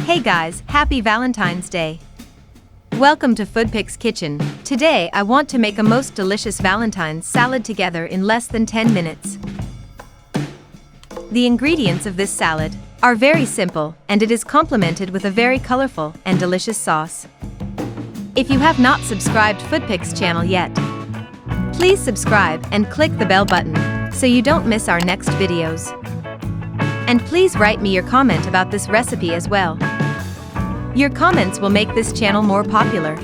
Hey guys, happy Valentine's Day! Welcome to Foodpix Kitchen. Today I want to make a most delicious Valentine's salad together in less than 10 minutes. The ingredients of this salad are very simple, and it is complemented with a very colorful and delicious sauce. If you have not subscribed Foodpix channel yet, please subscribe and click the bell button so you don't miss our next videos. And please write me your comment about this recipe as well. Your comments will make this channel more popular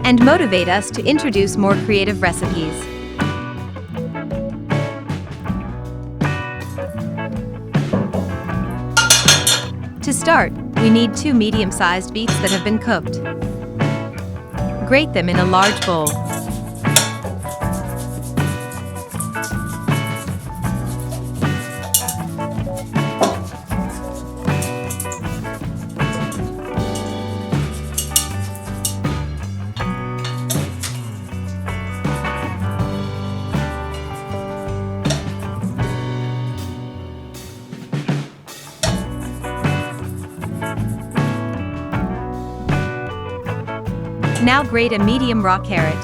and motivate us to introduce more creative recipes. To start, we need 2 medium-sized beets that have been cooked. Grate them in a large bowl. Now grate a medium raw carrot.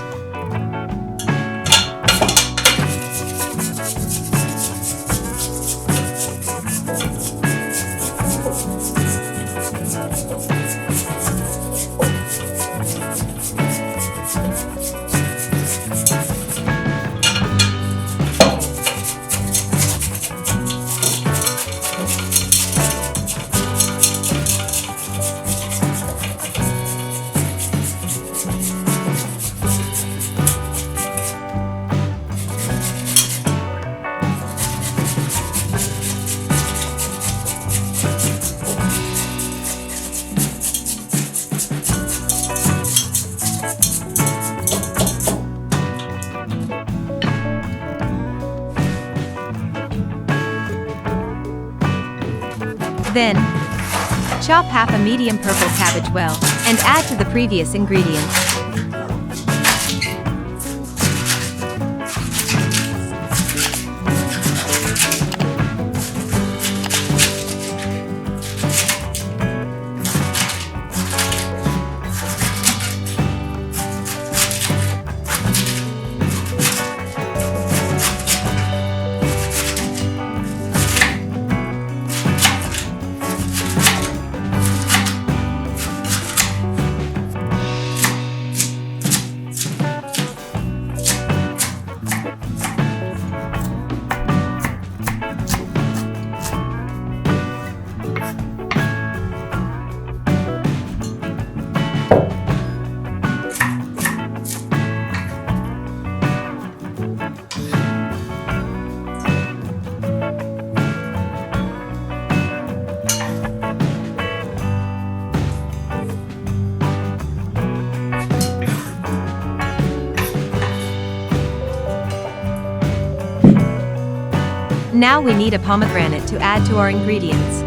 Then, chop half a medium purple cabbage well, and add to the previous ingredients. Now we need a pomegranate to add to our ingredients.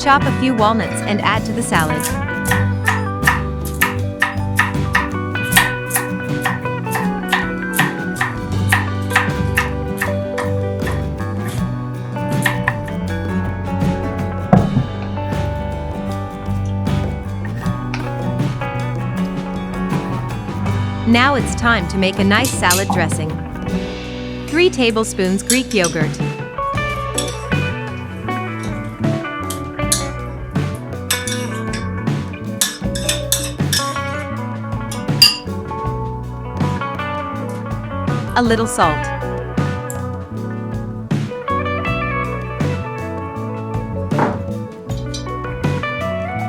Chop a few walnuts and add to the salad. Now it's time to make a nice salad dressing. 3 tablespoons Greek yogurt. A little salt.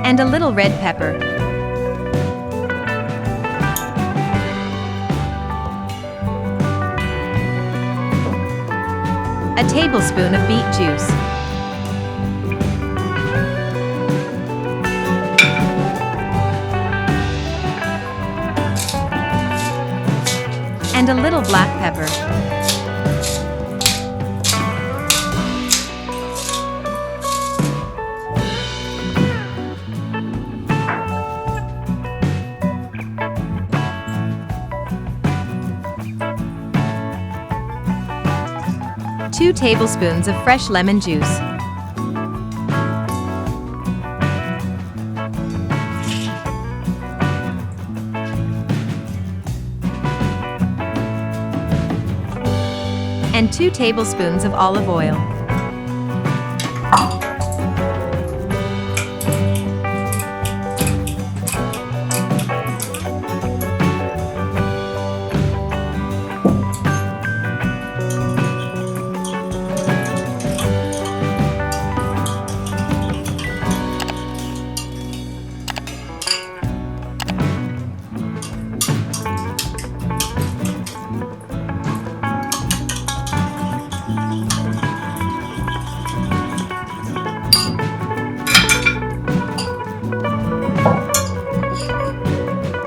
And a little red pepper. A tablespoon of beet juice. And a little black pepper. Two tablespoons of fresh lemon juice. And 2 tablespoons of olive oil.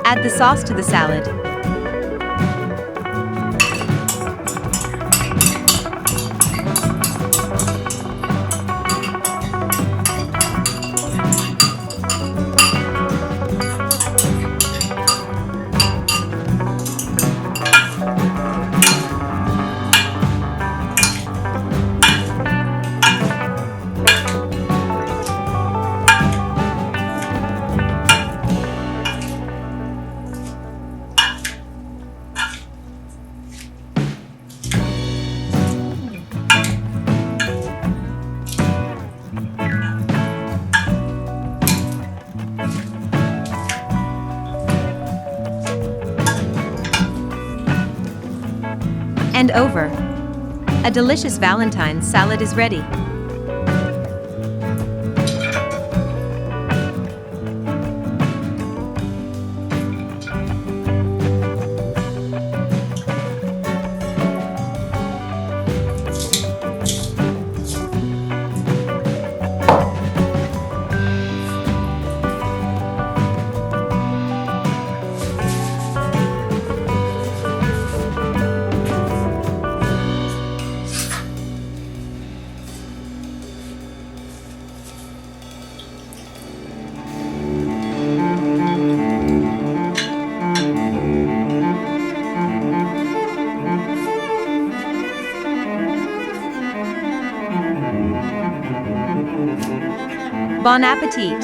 Add the sauce to the salad. And over. A delicious Valentine's salad is ready. Bon appetit!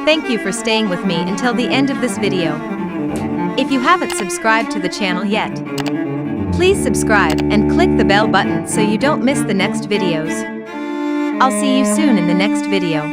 Thank you for staying with me until the end of this video. If you haven't subscribed to the channel yet, please subscribe and click the bell button so you don't miss the next videos. I'll see you soon in the next video.